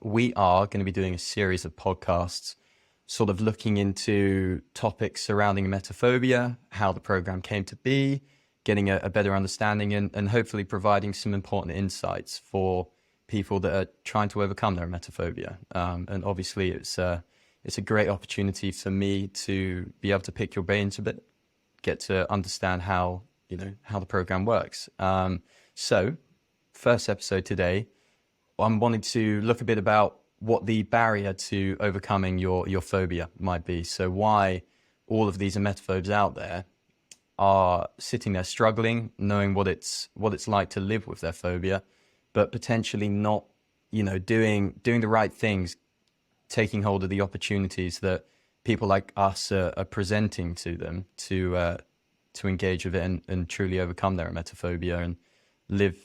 we are going to be doing a series of podcasts sort of looking into topics surrounding emetophobia, how the program came to be, getting a better understanding and hopefully providing some important insights for people that are trying to overcome their emetophobia. And obviously it's a great opportunity for me to be able to pick your brains a bit, get to understand how the program works. So first episode today, I'm wanting to look a bit about what the barrier to overcoming your phobia might be. So why all of these emetophobes out there are sitting there struggling, knowing what it's like to live with their phobia, but potentially not, doing the right things, taking hold of the opportunities that people like us are presenting to them to engage with it and truly overcome their emetophobia and live,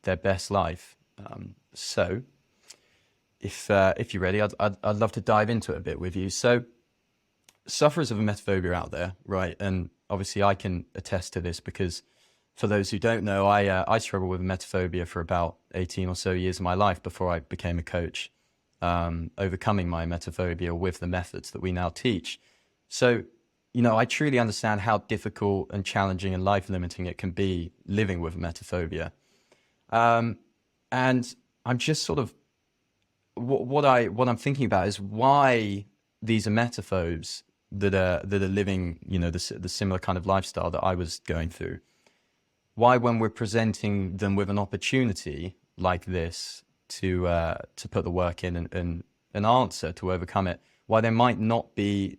their best life. So if you're ready, I'd love to dive into it a bit with you. So sufferers of emetophobia out there, right? And obviously I can attest to this because for those who don't know, I struggled with emetophobia for about 18 or so years of my life before I became a coach, overcoming my emetophobia with the methods that we now teach. So, I truly understand how difficult and challenging and life limiting it can be living with emetophobia. And I'm just sort of, what I'm thinking about is why these emetophobes that are living, the similar kind of lifestyle that I was going through, why when we're presenting them with an opportunity like this to put the work in and an answer to overcome it, why they might not be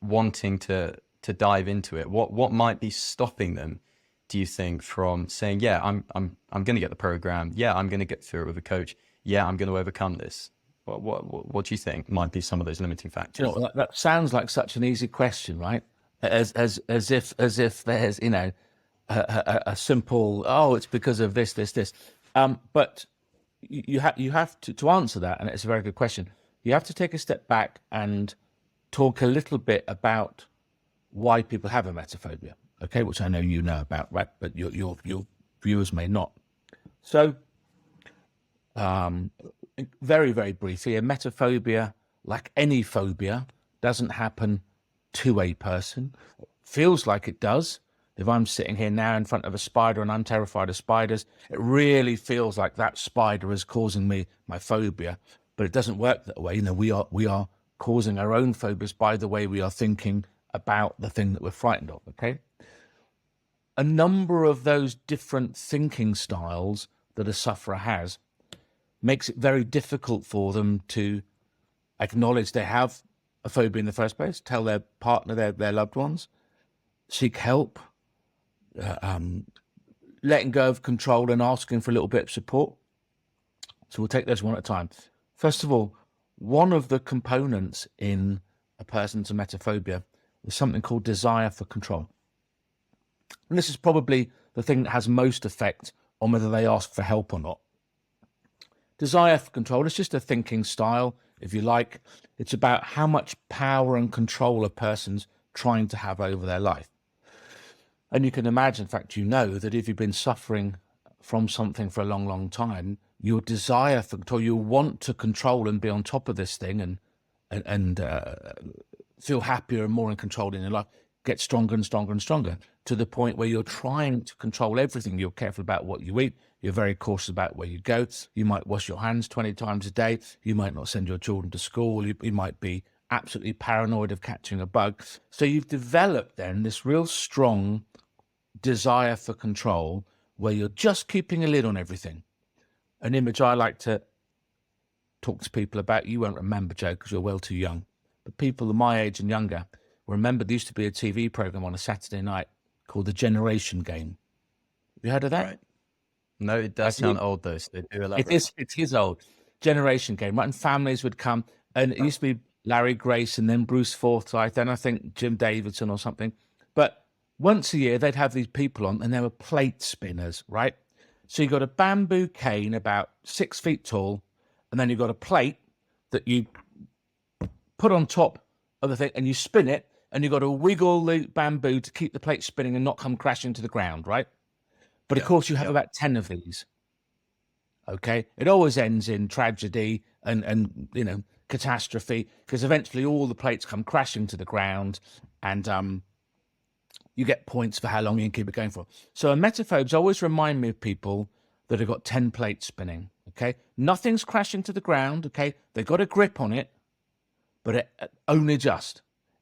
wanting to dive into it. What might be stopping them, do you think, from saying, yeah, I'm going to get the program, yeah, I'm going to get through it with a coach, yeah, I'm going to overcome this? What do you think might be some of those limiting factors? That sounds like such an easy question, right? As if there's a simple, oh, it's because of this. But you have to answer that, and it's a very good question. You have to take a step back and talk a little bit about why people have emetophobia, okay? Which I know you know about, right? But your viewers may not. So, very, very briefly, emetophobia, like any phobia, doesn't happen to a person. Feels like it does. If I'm sitting here now in front of a spider and I'm terrified of spiders, it really feels like that spider is causing me my phobia. But it doesn't work that way. We are causing our own phobias by the way we are thinking about the thing that we're frightened of, okay? A number of those different thinking styles that a sufferer has makes it very difficult for them to acknowledge they have a phobia in the first place, tell their partner, their loved ones, seek help, letting go of control and asking for a little bit of support. So we'll take those one at a time. First of all, one of the components in a person's emetophobia is something called desire for control. And this is probably the thing that has most effect on whether they ask for help or not. Desire for control is just a thinking style, if you like. It's about how much power and control a person's trying to have over their life. And you can imagine, in fact, that if you've been suffering from something for a long, long time, your desire for control, you want to control and be on top of this thing and feel happier and more in control in your life, get stronger and stronger and stronger, to the point where you're trying to control everything. You're careful about what you eat. You're very cautious about where you go. You might wash your hands 20 times a day. You might not send your children to school. You might be absolutely paranoid of catching a bug. So you've developed then this real strong desire for control where you're just keeping a lid on everything. An image I like to talk to people about, you won't remember, Joe, because you're well too young, but people of my age and younger remember there used to be a TV program on a Saturday night called The Generation Game. Have you heard of that? Right. No, it does sound old though, so they do elaborate. It is old. Generation Game, right? And families would come, and it used to be Larry Grace and then Bruce Forsyth, and I think Jim Davidson or something. But once a year, they'd have these people on, and they were plate spinners, right? So you got a bamboo cane about 6 feet tall, and then you've got a plate that you put on top of the thing, and you spin it, and you've got to wiggle the bamboo to keep the plate spinning and not come crashing to the ground, right? But of course, you have about 10 of these. Okay, it always ends in tragedy and catastrophe, because eventually all the plates come crashing to the ground, and you get points for how long you can keep it going for. So emetophobes always remind me of people that have got 10 plates spinning. Okay, nothing's crashing to the ground. Okay, they've got a grip on it, but only just.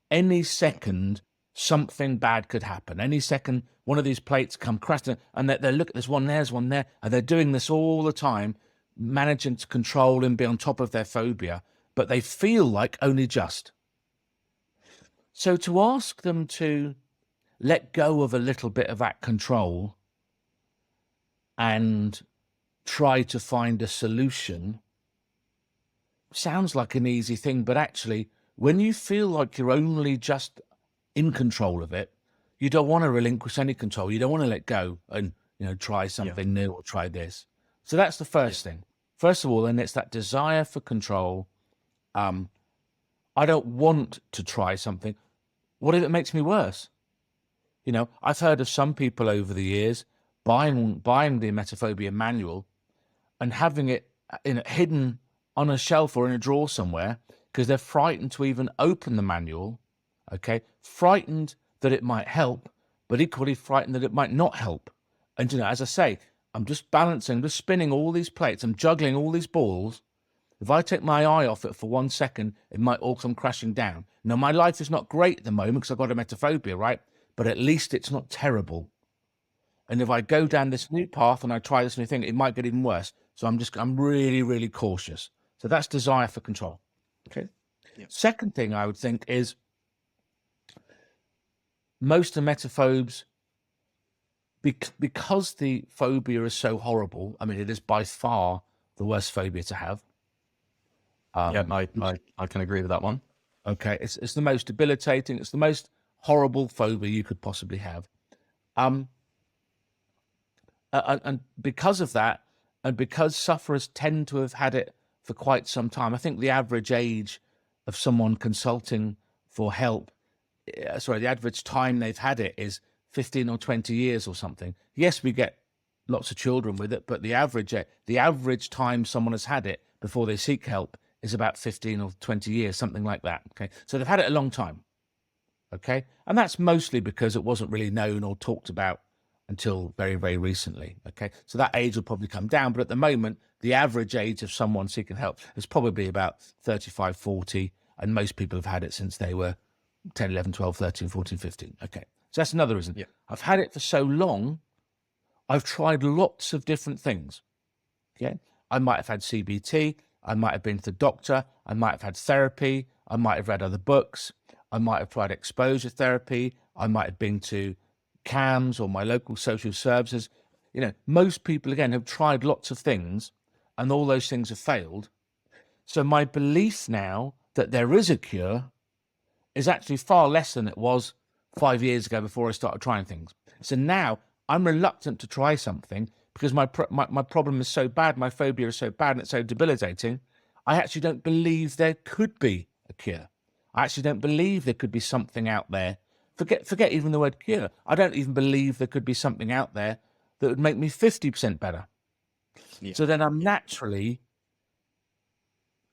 Any second, something bad could happen. Any second, one of these plates come crashing, and they're look, there's one there, and they're doing this all the time, managing to control and be on top of their phobia, but they feel like only just. So to ask them to let go of a little bit of that control and try to find a solution sounds like an easy thing, but actually, when you feel like you're only just in control of it, you don't want to relinquish any control. You don't want to let go and try something new or try this. So that's the first thing. First of all, then it's that desire for control. I don't want to try something. What if it makes me worse? I've heard of some people over the years buying the Emetophobia manual and having it hidden on a shelf or in a drawer somewhere because they're frightened to even open the manual. Okay, frightened that it might help, but equally frightened that it might not help. And as I say, I'm just balancing, just spinning all these plates. I'm juggling all these balls. If I take my eye off it for 1 second, it might all come crashing down. Now, my life is not great at the moment because I've got emetophobia, right? But at least it's not terrible. And if I go down this new path and I try this new thing, it might get even worse. So I'm really, really cautious. So that's desire for control. Okay. Yeah. Second thing I would think is most emetophobes, because the phobia is so horrible. I mean, it is by far the worst phobia to have. I can agree with that one. Okay, it's the most debilitating. It's the most horrible phobia you could possibly have. And because of that, and because sufferers tend to have had it for quite some time, I think the average age of someone consulting for help, the average time they've had it is 15 or 20 years or something. Yes, we get lots of children with it, but the average time someone has had it before they seek help is about 15 or 20 years, something like that. Okay, so they've had it a long time. Okay, and that's mostly because it wasn't really known or talked about until very, very recently. Okay, so that age will probably come down, but at the moment, the average age of someone seeking help is probably about 35, 40, and most people have had it since they were 10, 11, 12, 13, 14, 15. Okay, so that's another reason. Yeah. I've had it for so long, I've tried lots of different things. Okay, I might have had CBT, I might have been to the doctor, I might have had therapy, I might have read other books, I might have tried exposure therapy, I might have been to CAMS or my local social services. Most people, again, have tried lots of things and all those things have failed. So my belief now that there is a cure is actually far less than it was 5 years ago before I started trying things. So now I'm reluctant to try something because my problem is so bad, my phobia is so bad and it's so debilitating. I actually don't believe there could be a cure. I actually don't believe there could be something out there. Forget even the word cure. I don't even believe there could be something out there that would make me 50% better. Yeah. So then I'm naturally,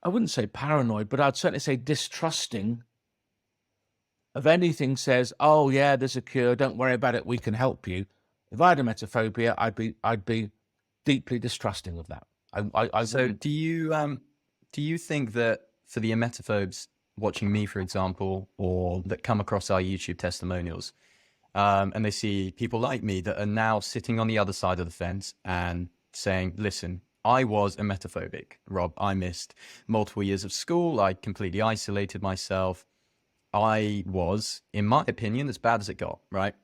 I wouldn't say paranoid, but I'd certainly say distrusting of anything says, oh yeah, there's a cure, don't worry about it, we can help you. If I had emetophobia, I'd be deeply distrusting of that. So do you think that for the emetophobes watching me, for example, or that come across our YouTube testimonials, and they see people like me that are now sitting on the other side of the fence and saying, listen, I was emetophobic, Rob. I missed multiple years of school. I completely isolated myself. I was, in my opinion, as bad as it got, right?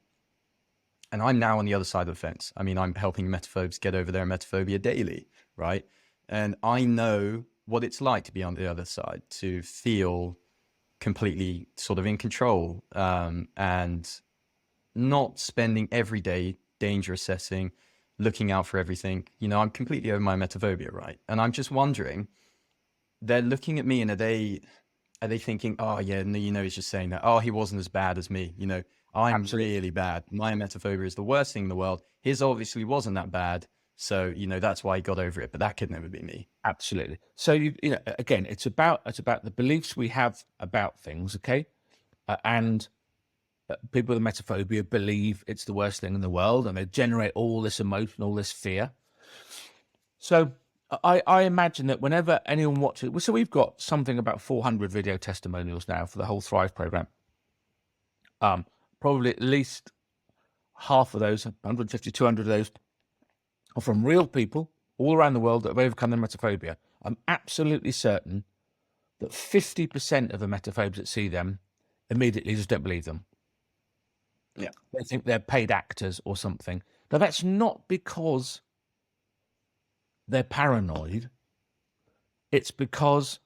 And I'm now on the other side of the fence. I mean, I'm helping emetophobes get over their emetophobia daily, right? And I know what it's like to be on the other side, to feel completely sort of in control, and not spending every day danger assessing, looking out for everything. I'm completely over my emetophobia, right? And I'm just wondering, they're looking at me and are they thinking, oh yeah, no, he's just saying that, oh, he wasn't as bad as me, I'm Absolutely. really bad, my emetophobia is the worst thing in the world, his obviously wasn't that bad, So, that's why he got over it, but that could never be me. Absolutely. So again, it's about the beliefs we have about things, okay? And people with emetophobia believe it's the worst thing in the world, and they generate all this emotion, all this fear. So I imagine that whenever anyone watches, so we've got something about 400 video testimonials now for the whole Thrive program. Probably at least half of those, 150, 200 of those, are from real people all around the world that have overcome their emetophobia. I'm absolutely certain that 50% of the emetophobes that see them immediately just don't believe them. Yeah. They think they're paid actors or something. Now, that's not because they're paranoid. It's because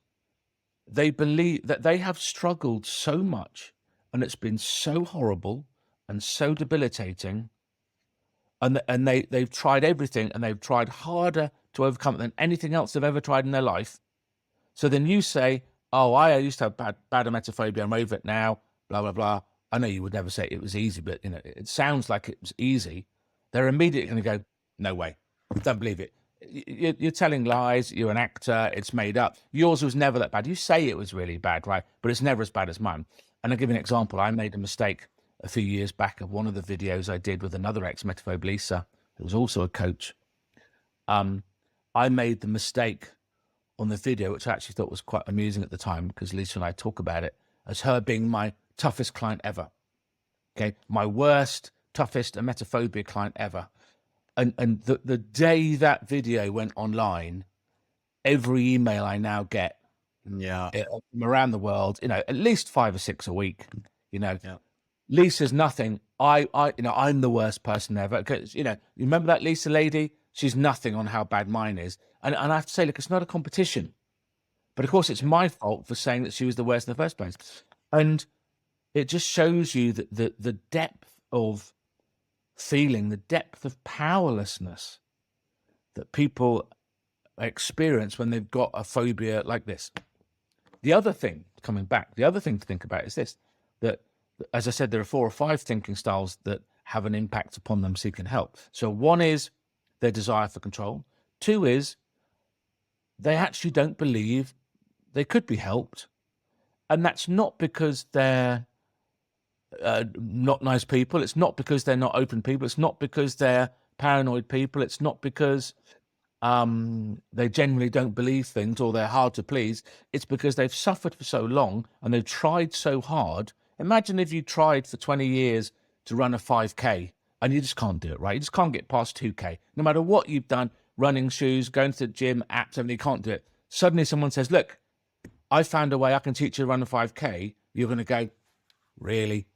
they believe that they have struggled so much, and it's been so horrible and so debilitating, and they've tried everything, and they've tried harder to overcome it than anything else they've ever tried in their life. So then you say, oh, I used to have bad emetophobia, I'm over it now, blah, blah, blah. I know you would never say it was easy, but it sounds like it was easy. They're immediately going to go, no way, don't believe it. You're telling lies, you're an actor, it's made up. Yours was never that bad. You say it was really bad, right? But it's never as bad as mine. And I'll give you an example. I made a mistake a few years back of one of the videos I did with another ex-emetophobe, Lisa, who was also a coach. I made the mistake on the video, which I actually thought was quite amusing at the time, because Lisa and I talk about it, as her being my toughest client ever. Okay, my worst, toughest emetophobia client ever. And the day that video went online, every email I now get from around the world, at least 5 or 6 a week, Lisa's nothing. I'm the worst person ever. Because, you remember that Lisa lady? She's nothing on how bad mine is. And I have to say, look, it's not a competition. But of course, it's my fault for saying that she was the worst in the first place. And it just shows you that the depth of feeling, the depth of powerlessness that people experience when they've got a phobia like this. The other thing, coming back, the other thing to think about is this, that, as I said, there are 4 or 5 thinking styles that have an impact upon them seeking help. So one is their desire for control. 2 is they actually don't believe they could be helped. And that's not because they're not nice people. It's not because they're not open people. It's not because they're paranoid people. It's not because they generally don't believe things or they're hard to please. It's because they've suffered for so long and they've tried so hard. Imagine if you tried for 20 years to run a 5K and you just can't do it, right? You just can't get past 2K. No matter what you've done, running shoes, going to the gym, apps, everything, you can't do it. Suddenly someone says, look, I found a way I can teach you to run a 5K. You're going to go, really?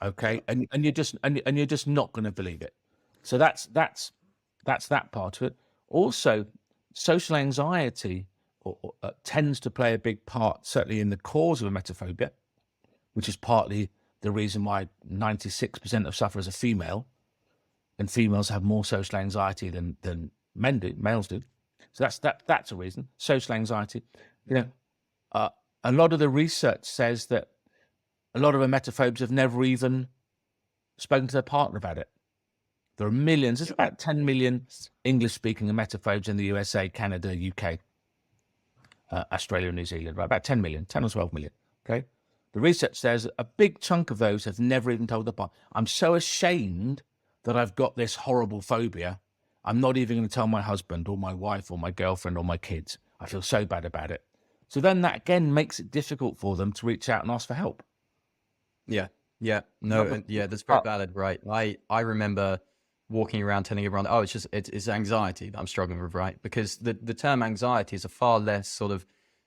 Okay, and you're just not going to believe it. So that's that part of it. Also, social anxiety tends to play a big part, certainly in the cause of emetophobia, which is partly the reason why 96% of sufferers are female, and females have more social anxiety than males do. So that's a reason. Social anxiety. A lot of the research says that a lot of emetophobes have never even spoken to their partner about it. There are millions. There's about 10 million English-speaking emetophobes in the USA, Canada, UK, Australia, and New Zealand. Right, about 10 million, 10 or 12 million. Okay, the research says a big chunk of those have never even told their partner. I'm so ashamed that I've got this horrible phobia. I'm not even going to tell my husband or my wife or my girlfriend or my kids. I feel so bad about it. So then that again makes it difficult for them to reach out and ask for help. Yeah. That's very valid, right? I remember walking around telling everyone, oh, it's anxiety that I'm struggling with, right? Because the term anxiety is a far less sort of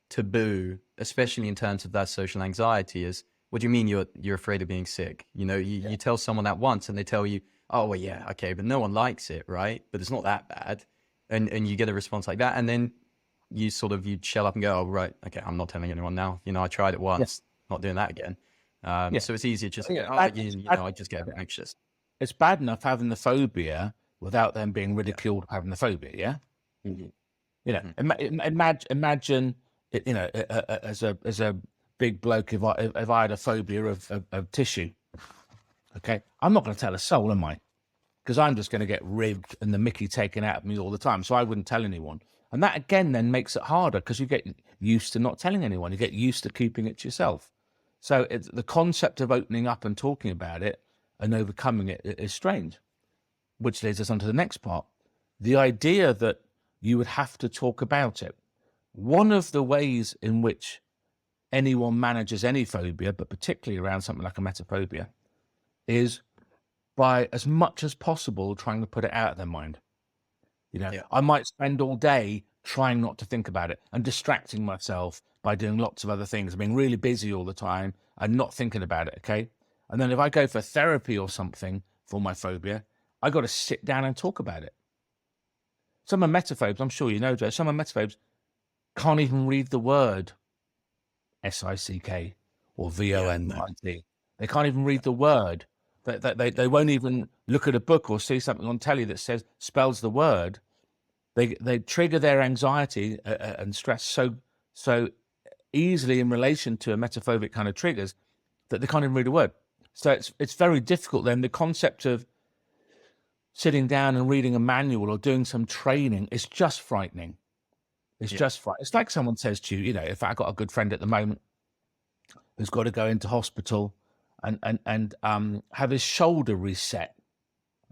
taboo, especially in terms of that social anxiety. Is what do you mean you're afraid of being sick? You tell someone that once and they tell you, oh well, yeah, okay, but no one likes it, right? But it's not that bad, and you get a response like that, and then you shell up and go, oh right, okay, I'm not telling anyone now. I tried it once, not doing that again. So it's easier just, I just get a bit anxious. It's bad enough having the phobia without them being ridiculed for having the phobia, yeah? Mm-hmm. Imagine, as a big bloke, if I had a phobia of tissue, okay? I'm not going to tell a soul, am I? because I'm just going to get ribbed and the mickey taken out of me all the time. So I wouldn't tell anyone. And that again then makes it harder because you get used to not telling anyone. You get used to keeping it to yourself. So the concept of opening up and talking about it and overcoming it is strange, which leads us on to the next part. The idea that you would have to talk about it. One of the ways in which anyone manages any phobia, but particularly around something like emetophobia, is by as much as possible trying to put it out of their mind. I might spend all day trying not to think about it and distracting myself by doing lots of other things, being really busy all the time and not thinking about it, okay? And then if I go for therapy or something for my phobia, I got to sit down and talk about it. Some emetophobes, I'm sure you know, Joe, some emetophobes can't even read the word SICK or VONIT. They can't even read the word. They won't even look at a book or see something on telly that spells the word. They trigger their anxiety and stress so easily in relation to emetophobic kind of triggers that they can't even read a word. So it's very difficult then. The concept of sitting down and reading a manual or doing some training is just frightening. It's just frightening. It's like someone says to you, if I got a good friend at the moment who's got to go into hospital and have his shoulder reset,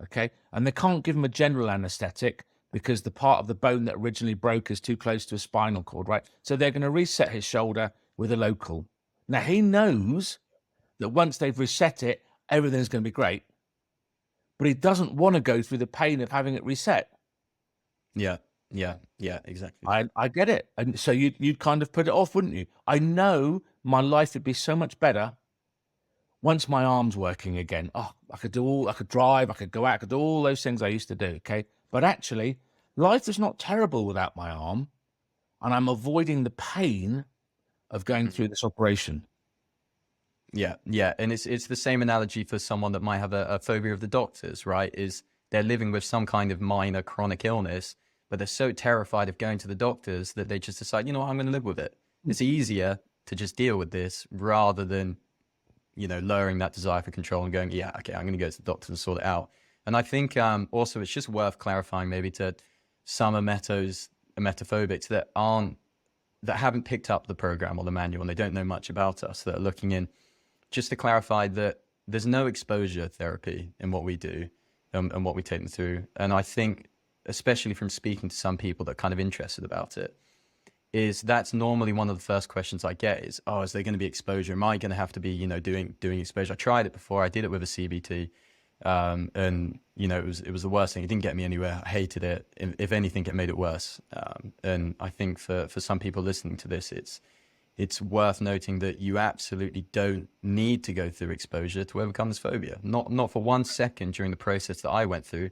okay? And they can't give him a general anesthetic because the part of the bone that originally broke is too close to a spinal cord, right? So they're going to reset his shoulder with a local. Now, he knows that once they've reset it, everything's going to be great. But he doesn't want to go through the pain of having it reset. Yeah, exactly. I get it. And so you'd kind of put it off, wouldn't you? I know my life would be so much better once my arm's working again. Oh, I could drive, I could go out, I could do all those things I used to do, okay? But actually, life is not terrible without my arm, and I'm avoiding the pain of going through this operation. Yeah. And it's the same analogy for someone that might have a phobia of the doctors, right? Is they're living with some kind of minor chronic illness, but they're so terrified of going to the doctors that they just decide, I'm going to live with it. It's easier to just deal with this rather than, lowering that desire for control and going, yeah, okay, I'm going to go to the doctor and sort it out. And I think also it's just worth clarifying maybe to some emetophobics that haven't picked up the program or the manual and they don't know much about us, that are looking in, just to clarify that there's no exposure therapy in what we do and what we take them through. And I think, especially from speaking to some people that are kind of interested about it, is that's normally one of the first questions I get is, is there going to be exposure? Am I going to have to be, doing exposure? I tried it before. I did it with a CBT. And it was the worst thing. It didn't get me anywhere. I hated it. If anything, it made it worse. And I think for some people listening to this, it's worth noting that you absolutely don't need to go through exposure to overcome this phobia. Not for 1 second during the process that I went through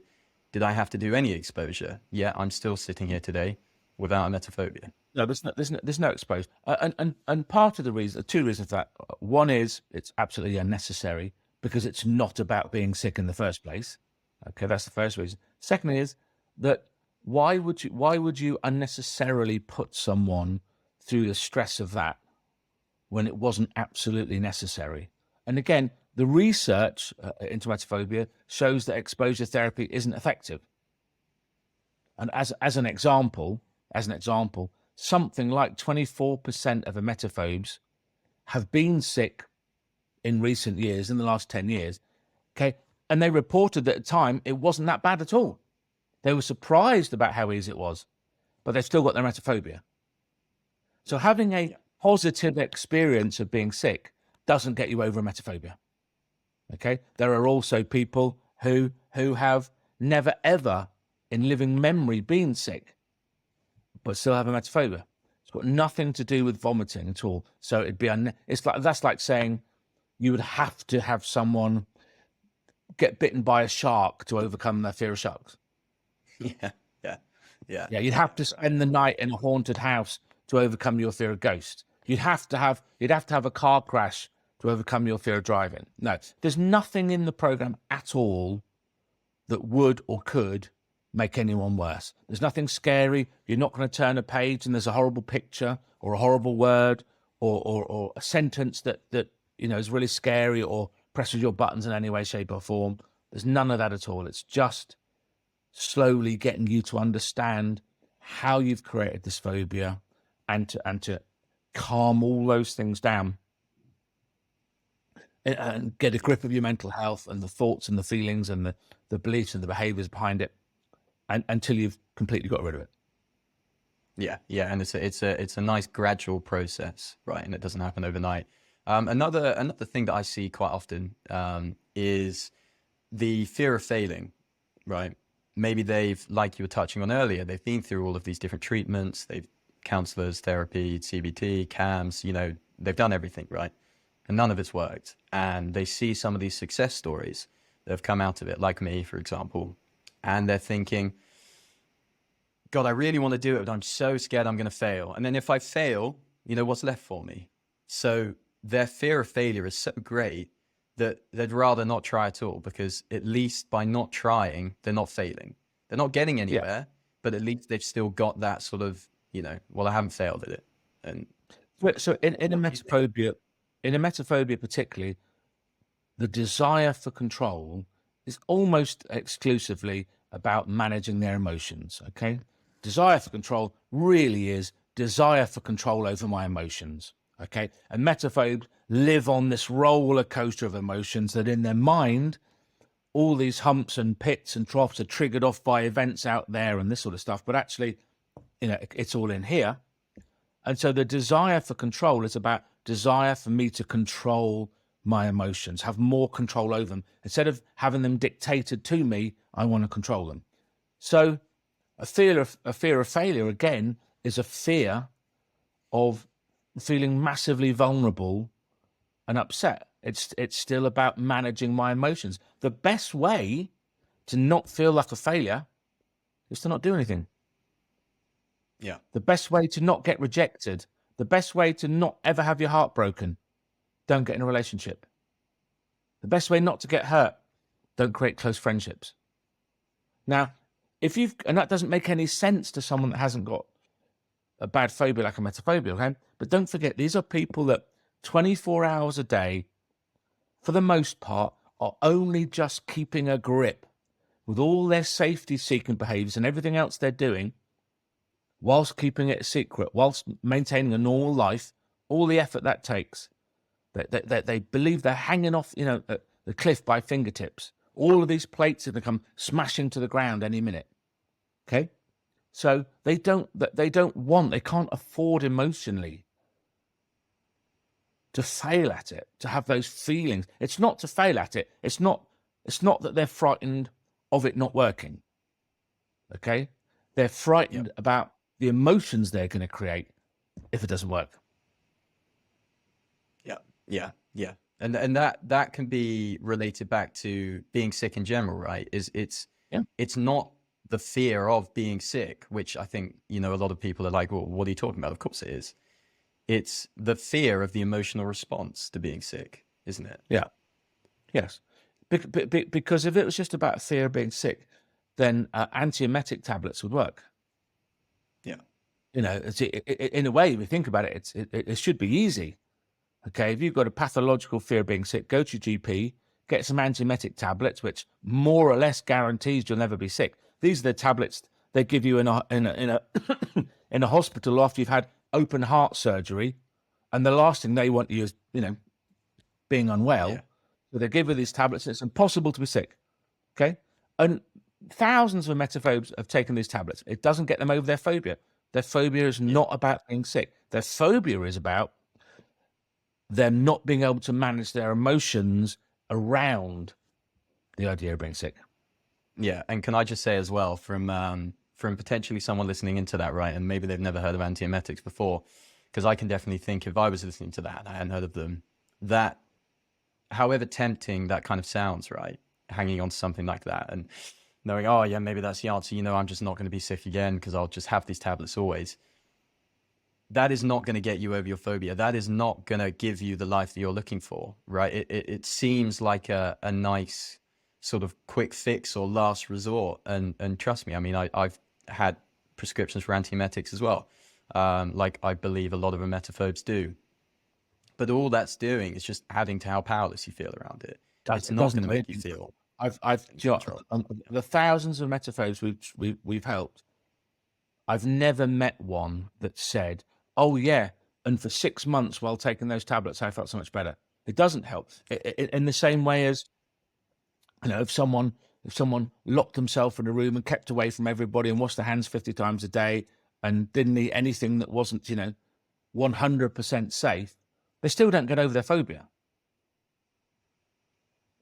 did I have to do any exposure. Yet I'm still sitting here today without emetophobia. No, there's no exposure. And part of the reason, two reasons for that. One is it's absolutely unnecessary because it's not about being sick in the first place. Okay, that's the first reason. Secondly is that why would you unnecessarily put someone through the stress of that when it wasn't absolutely necessary? And again, the research into emetophobia shows that exposure therapy isn't effective. And as an example, something like 24% of emetophobes have been sick in recent years, in the last 10 years, okay? And they reported that at the time, it wasn't that bad at all. They were surprised about how easy it was, but they've still got their emetophobia. So having a positive experience of being sick doesn't get you over emetophobia, okay? There are also people who have never, ever in living memory been sick, but still have emetophobia. It's got nothing to do with vomiting at all. So it'd be that's like saying you would have to have someone get bitten by a shark to overcome their fear of sharks. Yeah. You'd have to spend the night in a haunted house to overcome your fear of ghosts. You'd have to have a car crash to overcome your fear of driving. No, there's nothing in the program at all that would or could make anyone worse. There's nothing scary. You're not going to turn a page and there's a horrible picture or a horrible word or a sentence that is really scary or presses your buttons in any way, shape or form. There's none of that at all. It's just slowly getting you to understand how you've created this phobia and to calm all those things down and get a grip of your mental health and the thoughts and the feelings and the beliefs and the behaviors behind it, and until you've completely got rid of it. Yeah, yeah, and it's a nice gradual process, right? And it doesn't happen overnight. Another thing that I see quite often is the fear of failing, right? Maybe they've, like you were touching on earlier, they've been through all of these different treatments, they've counselors, therapy, CBT, CAMS, they've done everything, right? And none of it's worked. And they see some of these success stories that have come out of it, like me, for example, and they're thinking, God, I really want to do it, but I'm so scared I'm going to fail. And then if I fail, what's left for me? So their fear of failure is so great that they'd rather not try at all, because at least by not trying, they're not failing. They're not getting anywhere, but at least they've still got that sort of, well, I haven't failed at it. And so in emetophobia particularly, the desire for control is almost exclusively about managing their emotions, okay? Desire for control really is desire for control over my emotions, okay? And emetophobes live on this roller coaster of emotions that in their mind, all these humps and pits and troughs are triggered off by events out there and this sort of stuff, but actually, it's all in here. And so the desire for control is about desire for me to control my emotions, have more control over them. Instead of having them dictated to me, I want to control them. So a fear of failure, again, is a fear of feeling massively vulnerable and upset. It's still about managing my emotions. The best way to not feel like a failure is to not do anything. yeah, The best way to not get rejected, the best way to not ever have your heart broken, don't get in a relationship. The best way not to get hurt, don't create close friendships. Now, and that doesn't make any sense to someone that hasn't got a bad phobia like emetophobia, okay? But don't forget, these are people that 24 hours a day, for the most part, are only just keeping a grip with all their safety-seeking behaviors and everything else they're doing, whilst keeping it a secret, whilst maintaining a normal life, all the effort that takes. They believe they're hanging off, the cliff by fingertips. All of these plates are going to come smashing to the ground any minute. Okay, so they can't afford emotionally to fail at it, to have those feelings. It's not to fail at it. It's not that they're frightened of it not working. Okay, they're frightened about the emotions they're going to create if it doesn't work. Yeah. And that can be related back to being sick in general, right? It's not the fear of being sick, which I think, a lot of people are like, well, what are you talking about? Of course it is. It's the fear of the emotional response to being sick, isn't it? Yeah. Yes. Because if it was just about fear of being sick, then antiemetic tablets would work. Yeah. In a way, if you think about it, it should be easy. Okay, if you've got a pathological fear of being sick, go to your GP, get some antiemetic tablets, which more or less guarantees you'll never be sick. These are the tablets they give you in a in a hospital after you've had open heart surgery, and the last thing they want you is being unwell. Yeah. So they give you these tablets, and it's impossible to be sick. Okay, and thousands of emetophobes have taken these tablets. It doesn't get them over their phobia. Their phobia is not about being sick. Their phobia is about them not being able to manage their emotions around the idea of being sick. Yeah, and can I just say as well, from potentially someone listening into that, right, and maybe they've never heard of antiemetics before, because I can definitely think if I was listening to that and I hadn't heard of them, that however tempting that kind of sounds, right, hanging on to something like that and knowing, oh yeah, maybe that's the answer, I'm just not going to be sick again because I'll just have these tablets always. That is not going to get you over your phobia. That is not going to give you the life that you're looking for, right? It seems like a nice sort of quick fix or last resort. And trust me, I mean, I've had prescriptions for antiemetics as well, like I believe a lot of emetophobes do. But all that's doing is just adding to how powerless you feel around it. It's not going to make you feel. do you know, the thousands of emetophobes we've helped, I've never met one that said, "Oh yeah, and for 6 months while taking those tablets, I felt so much better." It doesn't help. In the same way as, if someone locked themselves in a room and kept away from everybody and washed their hands 50 times a day and didn't eat anything that wasn't 100% safe, they still don't get over their phobia.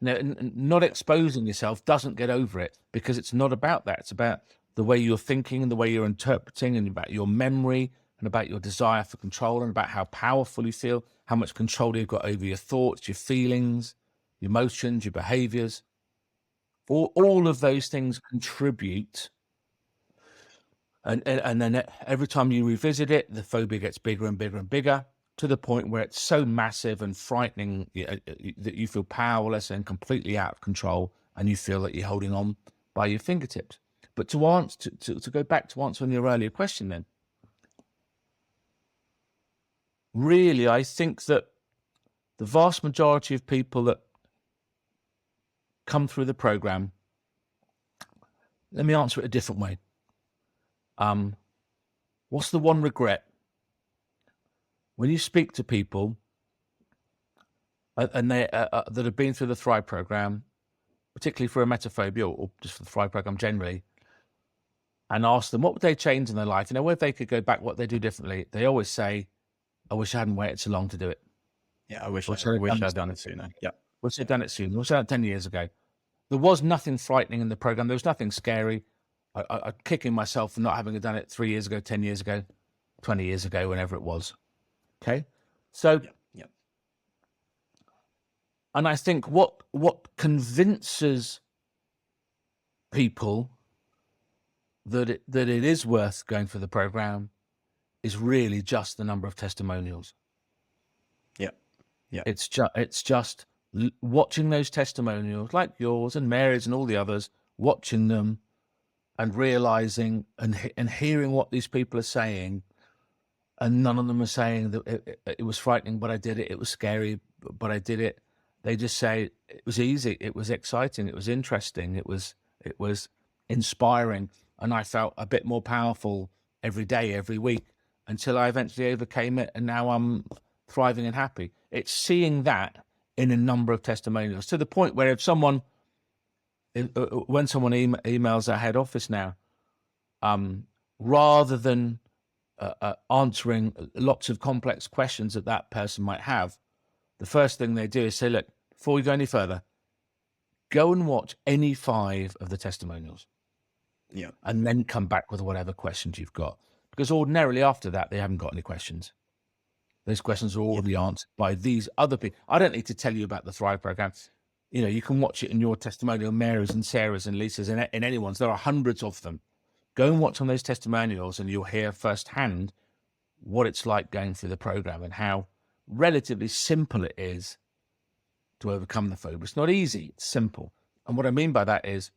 Not exposing yourself doesn't get over it, because it's not about that. It's about the way you're thinking and the way you're interpreting, and about your memory and about your desire for control, and about how powerful you feel, how much control you've got over your thoughts, your feelings, your emotions, your behaviors. All of those things contribute. And then every time you revisit it, the phobia gets bigger and bigger and bigger, to the point where it's so massive and frightening that you feel powerless and completely out of control, and you feel that you're holding on by your fingertips. But to go back to answering your earlier question then, really, I think that the vast majority of people that come through the program, let me answer it a different way. What's the one regret? When you speak to people and they that have been through the Thrive program, particularly for emetophobia, or just for the Thrive program generally, and ask them what would they change in their life, where they could go back, what they do differently, they always say, "I wish I hadn't waited so long to do it." Yeah, I wish I'd done it sooner. Yeah. Wish I'd done it sooner. Wish I'd done it 10 years ago. There was nothing frightening in the program. There was nothing scary. I'm kicking myself for not having done it 3 years ago, 10 years ago, 20 years ago, whenever it was. Okay? So, yeah. And I think what convinces people that it is worth going for the program is really just the number of testimonials. Yeah. Yeah. It's just watching those testimonials, like yours and Mary's and all the others, watching them and realizing and hearing what these people are saying. And none of them are saying that it was frightening, but I did it. It was scary, but I did it. They just say it was easy. It was exciting. It was interesting. It was inspiring. And I felt a bit more powerful every day, every week, until I eventually overcame it. And now I'm thriving and happy. It's seeing that in a number of testimonials, to the point where when someone emails our head office now, rather than answering lots of complex questions that person might have, the first thing they do is say, "Look, before we go any further, go and watch any 5 of the testimonials." Yeah. And then come back with whatever questions you've got. Because ordinarily after that, they haven't got any questions. Those questions are already answered by these other people. I don't need to tell you about the Thrive program. You can watch it in your testimonial, Mary's and Sarah's and Lisa's and anyone's. There are hundreds of them. Go and watch on those testimonials, and you'll hear firsthand what it's like going through the program and how relatively simple it is to overcome the phobia. It's not easy, it's simple. And what I mean by that is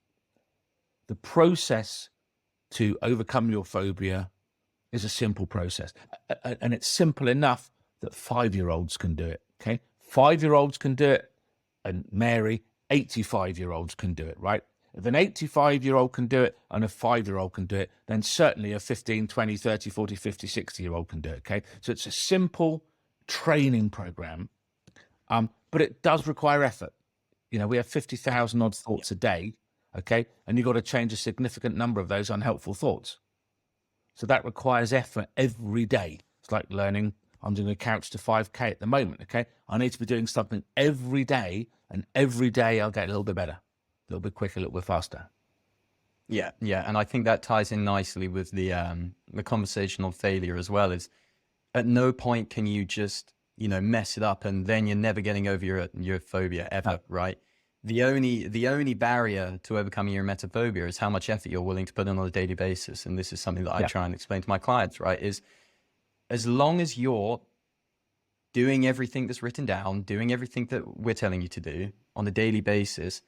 the process to overcome your phobia is a simple process. And it's simple enough that 5-year-olds can do it, okay? 5-year-olds can do it, and Mary, 85-year-olds can do it, right? If an 85-year-old can do it and a 5-year-old can do it, then certainly a 15, 20, 30, 40, 50, 60-year-old can do it, okay? So it's a simple training program, but it does require effort. We have 50,000 odd thoughts a day, okay? And you've got to change a significant number of those unhelpful thoughts. So that requires effort every day. It's like learning. I'm doing a couch to 5K at the moment, okay? I need to be doing something every day, and every day I'll get a little bit better, a little bit quicker, a little bit faster. Yeah, yeah, and I think that ties in nicely with the conversation on failure as well. Is at no point can you just mess it up and then you're never getting over your phobia ever, right? The only barrier to overcoming your emetophobia is how much effort you're willing to put in on a daily basis. And this is something that I try and explain to my clients, right? Is as long as you're doing everything that's written down, doing everything that we're telling you to do on a daily basis,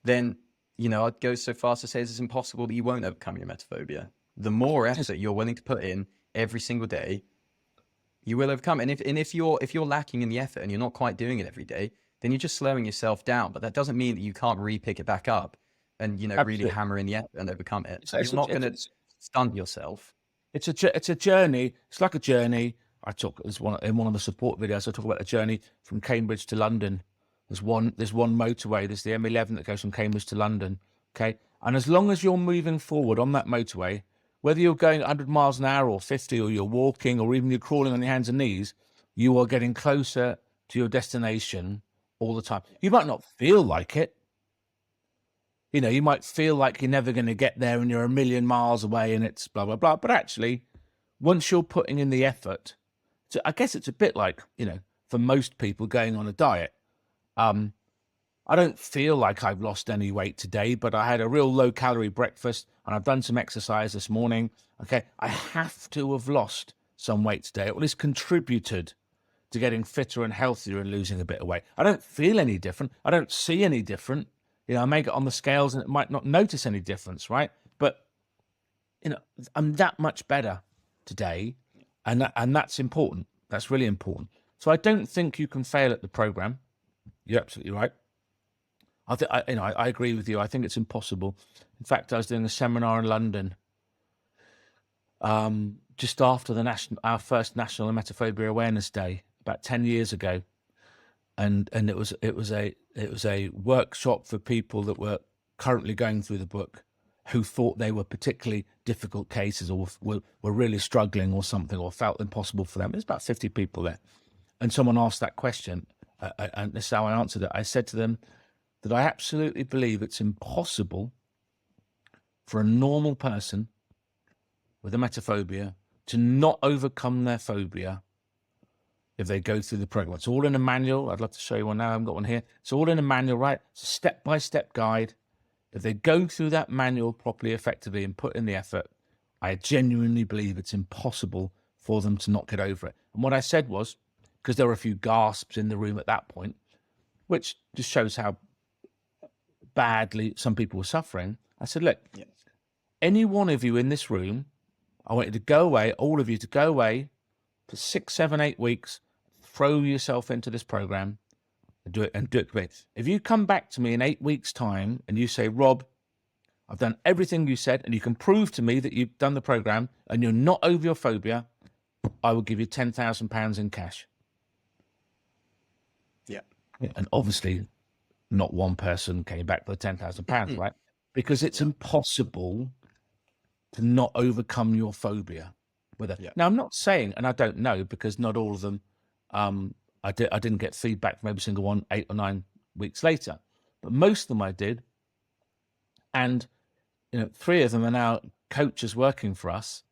then, I'd go so far as to say it's impossible that you won't overcome your emetophobia. The more effort you're willing to put in every single day, you will overcome. And if you're lacking in the effort and you're not quite doing it every day, then you're just slowing yourself down. But that doesn't mean that you can't re-pick it back up and, really Absolutely. hammer in the effort and overcome it. It's, You're it's, not going to it's, stunt yourself. it's a journey. It's like a journey. I talk in one of the support videos. I talk about a journey from Cambridge to London. There's one motorway. There's the M11 that goes from Cambridge to London. Okay, and as long as you're moving forward on that motorway, whether you're going 100 miles an hour or 50, or you're walking, or even you're crawling on your hands and knees, you are getting closer to your destination all the time. You might not feel like it. You might feel like you're never going to get there and you're a million miles away and it's blah, blah, blah. But actually, once you're putting in the effort, so I guess it's a bit like, for most people going on a diet. I don't feel like I've lost any weight today, but I had a real low calorie breakfast and I've done some exercise this morning. Okay. I have to have lost some weight today, or at least contributed to getting fitter and healthier and losing a bit of weight. I don't feel any different. I don't see any different. I may get on the scales and it might not notice any difference, right? But, I'm that much better today, and that's important. That's really important. So I don't think you can fail at the program. You're absolutely right. I agree with you. I think it's impossible. In fact, I was doing a seminar in London just after our first National Emetophobia Awareness Day about 10 years ago, and it was a workshop for people that were currently going through the book, who thought they were particularly difficult cases, or were really struggling or something, or felt impossible for them. There's about 50 people there, and someone asked that question, and this is how I answered it. I said to them that I absolutely believe it's impossible for a normal person with emetophobia to not overcome their phobia if they go through the program. It's all in a manual. I'd love to show you one now. I haven't got one here. It's all in a manual, right? It's a step-by-step guide. If they go through that manual properly, effectively, and put in the effort, I genuinely believe it's impossible for them to not get over it. And what I said was, because there were a few gasps in the room at that point, which just shows how badly some people were suffering, I said, look, any one of you in this room, I want you to go away, all of you to go away for 6, 7, 8 weeks, throw yourself into this program and do it. If you come back to me in 8 weeks' time and you say, Rob, I've done everything you said, and you can prove to me that you've done the program and you're not over your phobia, I will give you £10,000 in cash. Yeah. And obviously, not one person came back for £10,000, right? Because it's impossible to not overcome your phobia with it. Now, I'm not saying, and I don't know, because not all of them, I didn't get feedback from every single one 8 or 9 weeks later, but most of them I did. And 3 of them are now coaches working for us,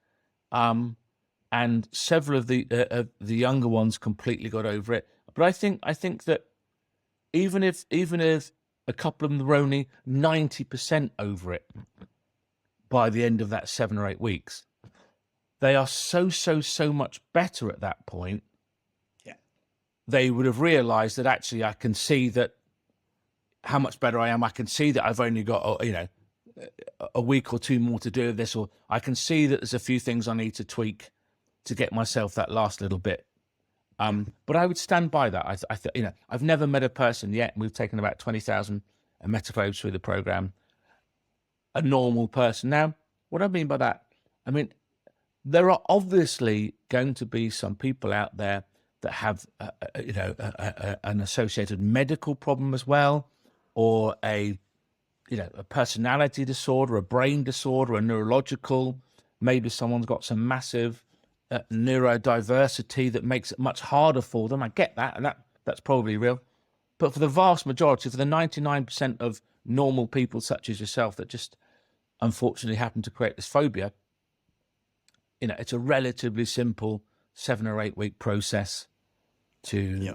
and several of the younger ones completely got over it. But I think that even if a couple of them were only 90% over it by the end of that 7 or 8 weeks, they are so much better at that point. Yeah. They would have realized that actually I can see that how much better I am. I can see that I've only got a week or 2 more to do this, or I can see that there's a few things I need to tweak to get myself that last little bit. But I would stand by that. I've never met a person yet, and we've taken about 20,000 emetophobes through the program, a normal person. Now, what I mean by that, there are obviously going to be some people out there that have, an associated medical problem as well, or a personality disorder, a brain disorder, a neurological. Maybe someone's got some massive neurodiversity that makes it much harder for them. I get that, and that's probably real. But for the vast majority, for the 99% of normal people such as yourself that just unfortunately happen to create this phobia, it's a relatively simple 7 or 8 week process to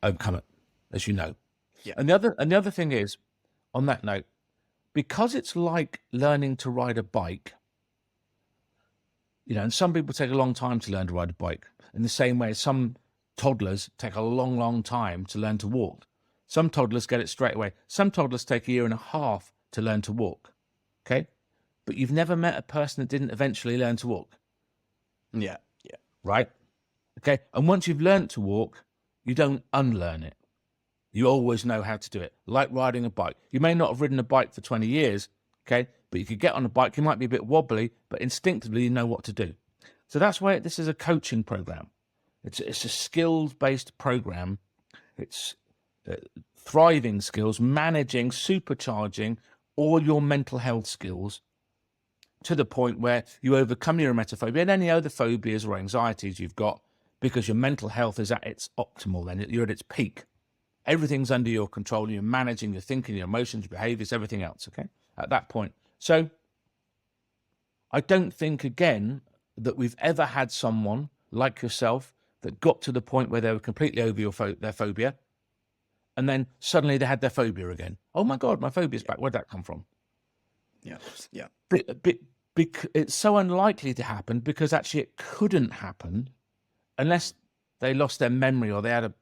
overcome it, as you know. Yeah. And the other thing is, on that note, because it's like learning to ride a bike, and some people take a long time to learn to ride a bike, in the same way as some toddlers take a long time to learn to walk. Some toddlers get it straight away. Some toddlers take 1.5 years to learn to walk. Okay? But you've never met a person that didn't eventually learn to walk. Yeah. Right? Okay? And once you've learned to walk, you don't unlearn it. You always know how to do it. Like riding a bike. You may not have ridden a bike for 20 years, okay? But you could get on a bike. You might be a bit wobbly, but instinctively you know what to do. So that's why this is a coaching program. It's a skills-based program. It's thriving skills, managing, supercharging all your mental health skills to the point where you overcome your emetophobia and any other phobias or anxieties you've got, because your mental health is at its optimal, then you're at its peak. Everything's under your control. You're managing your thinking, your emotions, behaviors, everything else, okay, at that point. So I don't think, again, that we've ever had someone like yourself that got to the point where they were completely over their phobia, and then suddenly they had their phobia again. Oh my God, my phobia's back. Where'd that come from? Yeah. Yeah. It's so unlikely to happen because actually it couldn't happen unless they lost their memory or they had a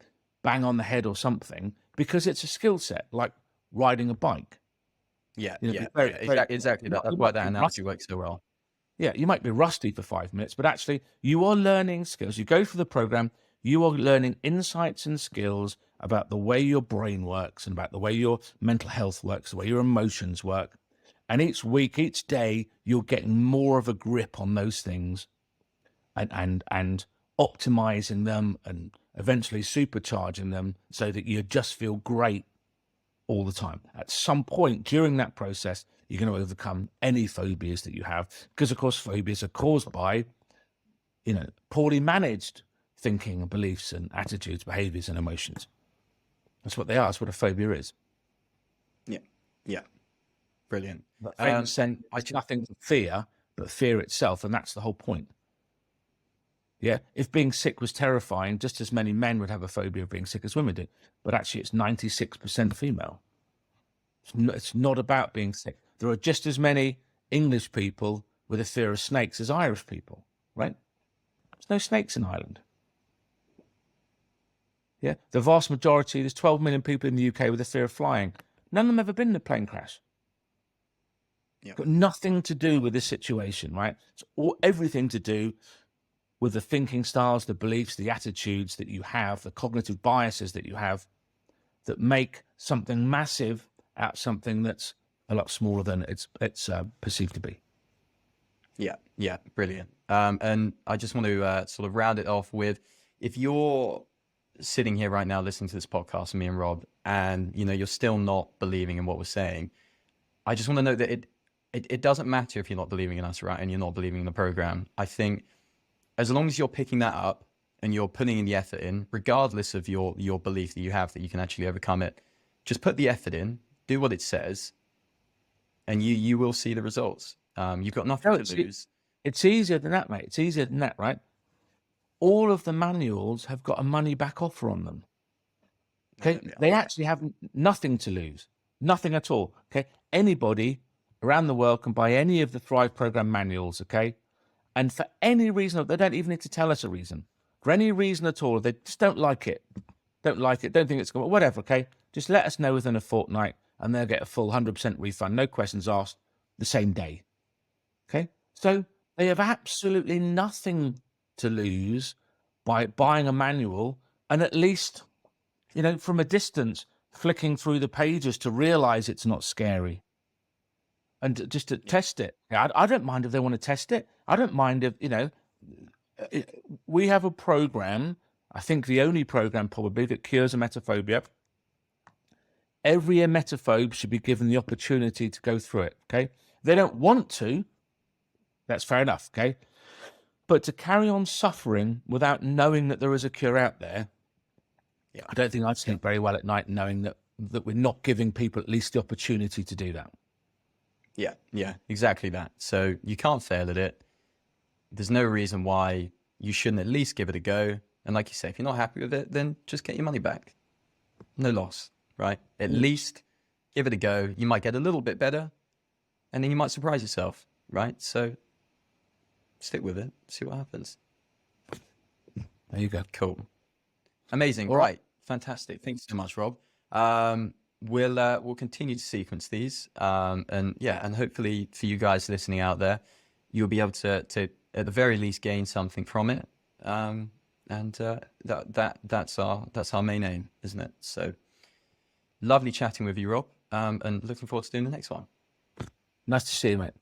bang on the head or something, because it's a skill set like riding a bike. Yeah. You know, Yeah. very, Yeah. Exactly. you That's might why be that analogy works so well. Yeah, you might be rusty for 5 minutes, but actually you are learning skills. You go through the program, you are learning insights and skills about the way your brain works and about the way your mental health works, the way your emotions work. And each week, each day, you're getting more of a grip on those things and optimizing them and eventually supercharging them so that you just feel great all the time. At some point during that process, you're going to overcome any phobias that you have, because of course phobias are caused by, poorly managed thinking and beliefs and attitudes, behaviors and emotions. That's what they are. That's what a phobia is. Yeah. Yeah. Brilliant. But it's nothing but fear, but fear itself, and that's the whole point. Yeah, if being sick was terrifying, just as many men would have a phobia of being sick as women do. But actually, it's 96% female. It's not about being sick. There are just as many English people with a fear of snakes as Irish people, right? There's no snakes in Ireland. Yeah, the vast majority, there's 12 million people in the UK with a fear of flying. None of them ever been in a plane crash. Yeah. Got nothing to do with this situation, right? It's everything to do with the thinking styles, the beliefs, the attitudes that you have, the cognitive biases that you have that make something massive out of something that's a lot smaller than it's perceived to be. Yeah, yeah, brilliant. And I just want to sort of round it off with, if you're sitting here right now listening to this podcast, me and Rob, and you're still not believing in what we're saying, I just want to note that it doesn't matter if you're not believing in us, right, and you're not believing in the program. I think as long as you're picking that up and you're putting in the effort in, regardless of your belief that you have that you can actually overcome it, just put the effort in, do what it says, and you will see the results. You've got nothing to lose. It's easier than that, mate. It's easier than that, right? All of the manuals have got a money back offer on them. Okay, they actually have nothing to lose, nothing at all. Okay, anybody around the world can buy any of the Thrive program manuals. Okay, and for any reason, they don't even need to tell us a reason. For any reason at all, they just don't like it, don't think it's going, whatever. Okay, just let us know within a fortnight, and they'll get a full 100% refund, no questions asked, the same day. Okay, so they have absolutely nothing to lose by buying a manual and at least, from a distance, flicking through the pages to realize it's not scary and just to test it. I don't mind if they want to test it. I don't mind if, we have a program, I think the only program probably that cures emetophobia. Every emetophobe should be given the opportunity to go through it, okay? They don't want to, that's fair enough, okay? But to carry on suffering without knowing that there is a cure out there, I don't think I'd sleep very well at night knowing that we're not giving people at least the opportunity to do that. Yeah, exactly that. So you can't fail at it. There's no reason why you shouldn't at least give it a go. And like you say, if you're not happy with it, then just get your money back. No loss, right? At least give it a go. You might get a little bit better, and then you might surprise yourself, right? So stick with it, see what happens. There you go. Cool. Amazing. All right. Fantastic. Thanks so much, Rob. We'll continue to sequence these. And hopefully for you guys listening out there, you'll be able to at the very least gain something from it. That's our main aim, isn't it? So Lovely chatting with you, Rob, and looking forward to doing the next one. Nice to see you, mate.